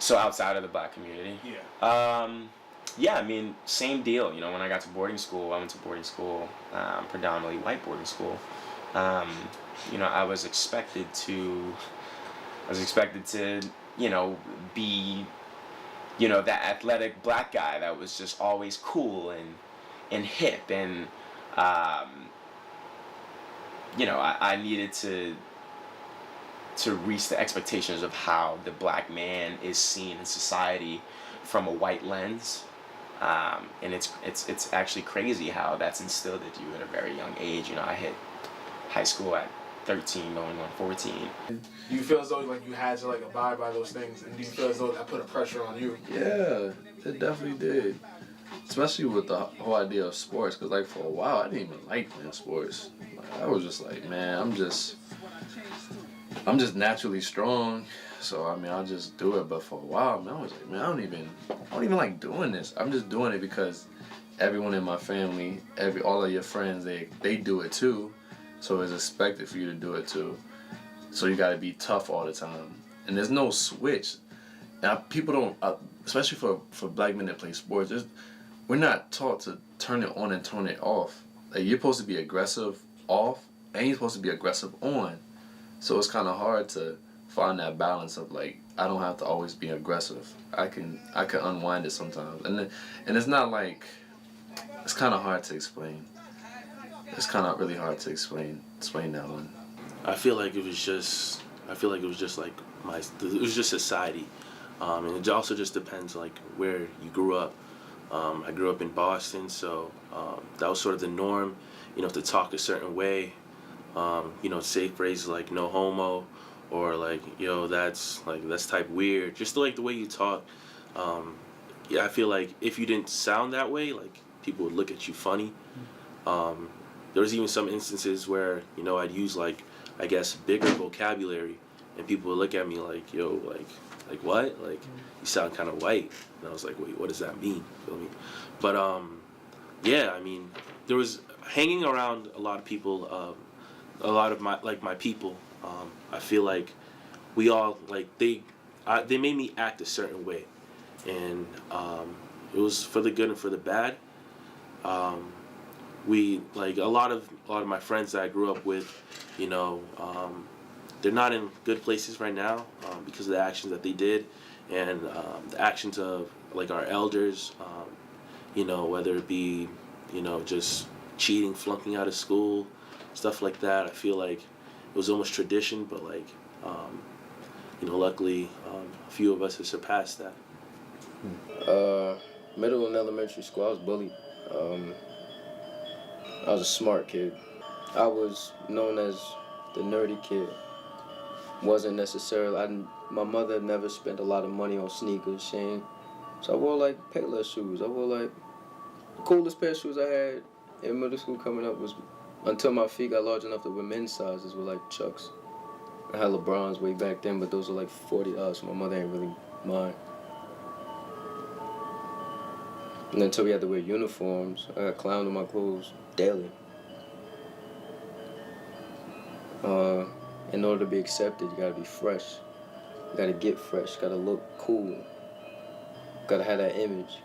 So outside of the black community? Yeah. Yeah, I mean, same deal. You know, when I got to boarding school, I went to boarding school, predominantly white boarding school. Um, you know, I was expected to, you know, be, you know, that athletic black guy that was just always cool and hip, and um, you know, I needed to reach the expectations of how the black man is seen in society from a white lens. And it's actually crazy how that's instilled into you at a very young age. You know, I hit high school at 13, going on 14. Do you feel as though like you had to like abide by those things, and do you feel as though that put a pressure on you? Yeah, it definitely did. Especially with the whole idea of sports, because like for a while I didn't even like playing sports. Like, I was just like, man, I'm just naturally strong, so I mean I'll just do it. But for a while, man, I was like, man, I don't even like doing this. I'm just doing it because everyone in my family, all of your friends, they do it too, so it's expected for you to do it too. So you got to be tough all the time, and there's no switch. Now people don't, especially for black men that play sports, we're not taught to turn it on and turn it off. Like you're supposed to be aggressive off, and you're supposed to be aggressive on. So it's kind of hard to find that balance of like, I don't have to always be aggressive. I can unwind it sometimes, and it's not like, it's kind of hard to explain. It's kind of really hard to explain that one. I feel like it was just like it was just society, and it also just depends like where you grew up. I grew up in Boston, so that was sort of the norm, you know, to talk a certain way. You know, say phrases like "no homo," or like "yo, that's type weird." Just like the way you talk. Yeah, I feel like if you didn't sound that way, like people would look at you funny. There was even some instances where, you know, I'd use like, I guess, bigger vocabulary, and people would look at me like, "Yo, like what? Like you sound kind of white." And I was like, "Wait, what does that mean?" Feel me? But yeah, I mean, there was hanging around a lot of people. A lot of my people, I feel like we all like they made me act a certain way, and it was for the good and for the bad. We like a lot of my friends that I grew up with, you know, they're not in good places right now because of the actions that they did, and the actions of like our elders, you know, whether it be, you know, just cheating, flunking out of school, stuff like that. I feel like it was almost tradition, but like, you know, luckily a few of us have surpassed that. Middle and elementary school, I was bullied. I was a smart kid. I was known as the nerdy kid. Wasn't necessarily, my mother never spent a lot of money on sneakers, Shane. So I wore like Payless shoes. I wore like, the coolest pair of shoes I had in middle school coming up was, until my feet got large enough to wear men's sizes, were like Chucks. I had LeBrons way back then, but those were like $40, so my mother ain't really mind. And then until we had to wear uniforms, I got clowned in my clothes daily. In order to be accepted, you gotta be fresh. You gotta get fresh, you gotta look cool. You gotta have that image.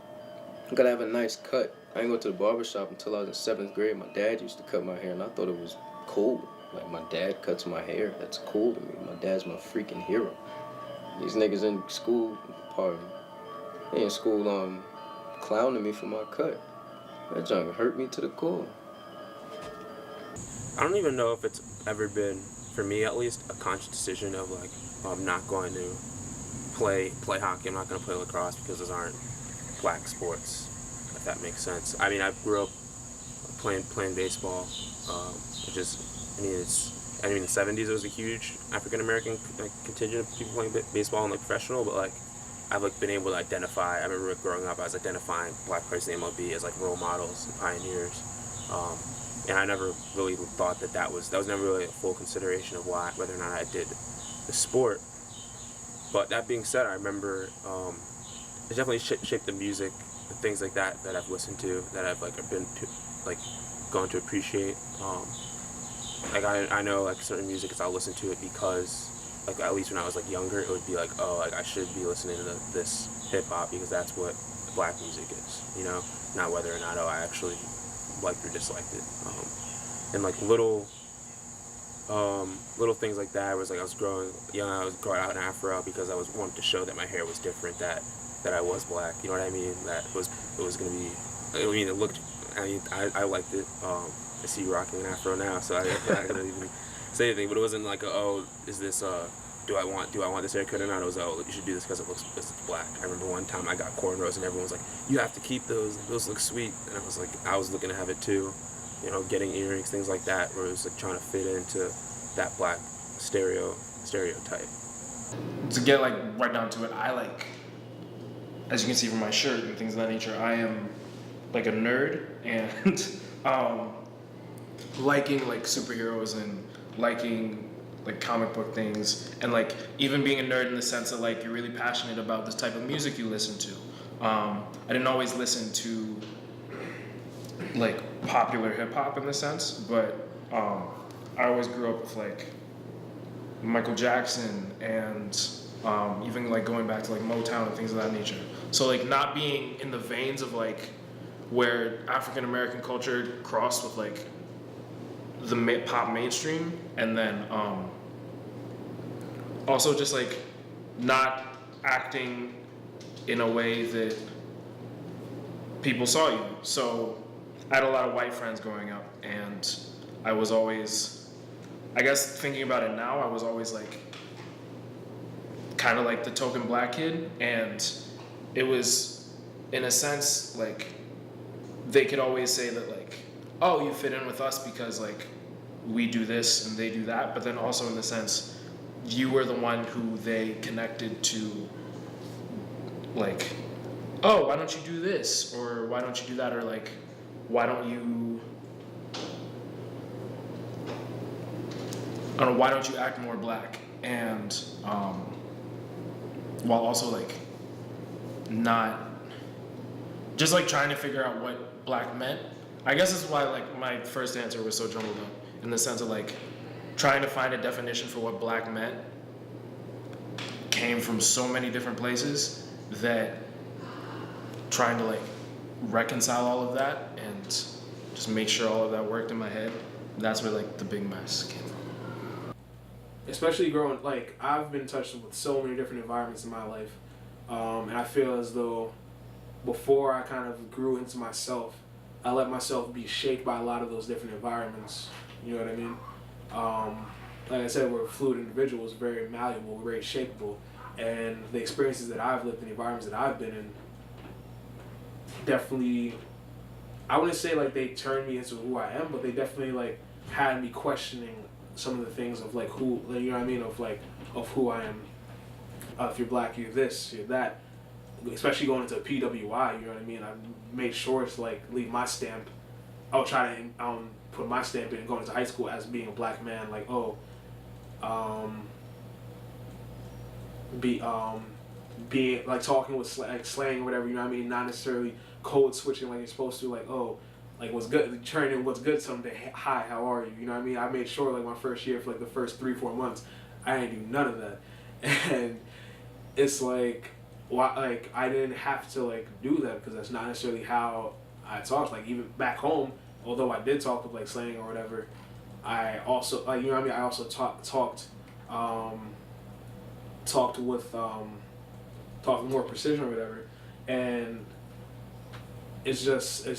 You gotta have a nice cut. I didn't go to the barbershop until I was in 7th grade. My dad used to cut my hair, and I thought it was cool. Like, my dad cuts my hair. That's cool to me. My dad's my freaking hero. These niggas in school, they in school clowning me for my cut. That junk hurt me to the core. I don't even know if it's ever been, for me at least, a conscious decision of like, oh, I'm not going to play hockey. I'm not going to play lacrosse because those aren't black sports. If that makes sense. I mean, I grew up playing baseball, which is, I mean, in the 70s there was a huge African American contingent of people playing baseball and like professional, but like I've like been able to identify. I remember growing up, I was identifying black players in the MLB as like role models and pioneers, and I never really thought that was never really a full consideration of whether or not I did the sport. But that being said, I remember it definitely shaped the music. Things like that I've listened to, that I've like been to, like gone to appreciate. Like I know like certain music, I'll listen to it because like at least when I was like younger, it would be like, oh, like I should be listening to this hip hop because that's what black music is, you know, not whether or not I actually liked or disliked it. And like little things like that was like I was growing out an afro because I was wanting to show that my hair was different, that I was black, you know what I mean? That it was gonna be, I mean, it looked, I liked it. I see you rocking an afro now, so I don't even say anything, but it wasn't like, oh, is this, do I want this haircut or not? It was, oh, you should do this because it's black. I remember one time I got cornrows and everyone was like, you have to keep those look sweet. And I was like, I was looking to have it too, you know, getting earrings, things like that, where it was like trying to fit into that black stereotype. To get like right down to it, I like, as you can see from my shirt and things of that nature, I am like a nerd, and liking like superheroes and liking like comic book things, and like even being a nerd in the sense that like you're really passionate about this type of music you listen to. I didn't always listen to like popular hip hop in the sense, but I always grew up with like Michael Jackson and even like going back to like Motown and things of that nature. So like not being in the veins of like where African American culture crossed with like the pop mainstream, and then also just like not acting in a way that people saw you. So I had a lot of white friends growing up, and I was always, I guess thinking about it now, I was always like kind of like the token black kid, and it was in a sense like they could always say that like, oh, you fit in with us because like we do this and they do that, but then also in the sense you were the one who they connected to, like, oh, why don't you do this, or why don't you do that, or like why don't you, I don't know, why don't you act more black? And while also like not just like trying to figure out what black meant. I guess that's why like my first answer was so jumbled up, in the sense of like trying to find a definition for what black meant came from so many different places that trying to like reconcile all of that and just make sure all of that worked in my head, that's where like the big mess came from. Especially growing, like, I've been touched with so many different environments in my life, and I feel as though before I kind of grew into myself, I let myself be shaped by a lot of those different environments. You know what I mean? Like I said, we're fluid individuals, very malleable, very shapeable, and the experiences that I've lived in, the environments that I've been in, definitely, I wouldn't say like they turned me into who I am, but they definitely like had me questioning some of the things of like who, you know what I mean, of who I am. If you're black, you're this, you're that. Especially going into a PWI, you know what I mean? I made sure to like leave my stamp. I would try to put my stamp in going into high school as being a black man, like, oh, being like talking with like slang or whatever, you know what I mean? Not necessarily code switching like you're supposed to, like, oh, like what's good, turning what's good someday, hi, how are you? You know what I mean? I made sure like my first year, for like the first 3-4 months, I didn't do none of that. And it's like, like I didn't have to like do that because that's not necessarily how I talked. Like even back home, although I did talk with like slang or whatever, I also like, you know what I mean, I also talked with more precision or whatever, and it's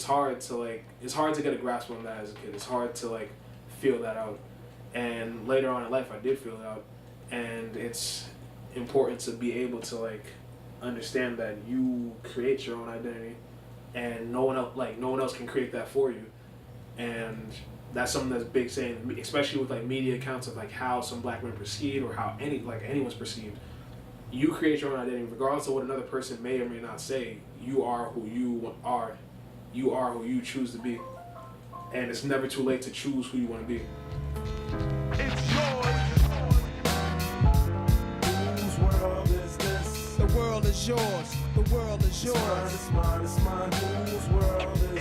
hard to get a grasp on that as a kid. It's hard to like feel that out, and later on in life I did feel it out, and it's important to be able to like understand that you create your own identity, and no one else can create that for you, and that's something that's big saying, especially with like media accounts of like how some black men perceived or how anyone's perceived. You create your own identity regardless of what another person may or may not say. You are who you are. You are who you choose to be, and it's never too late to choose who you want to be. It's yours. Whose world is this? The world is yours. The world is yours. It's mine, it's mine, it's mine. Whose world is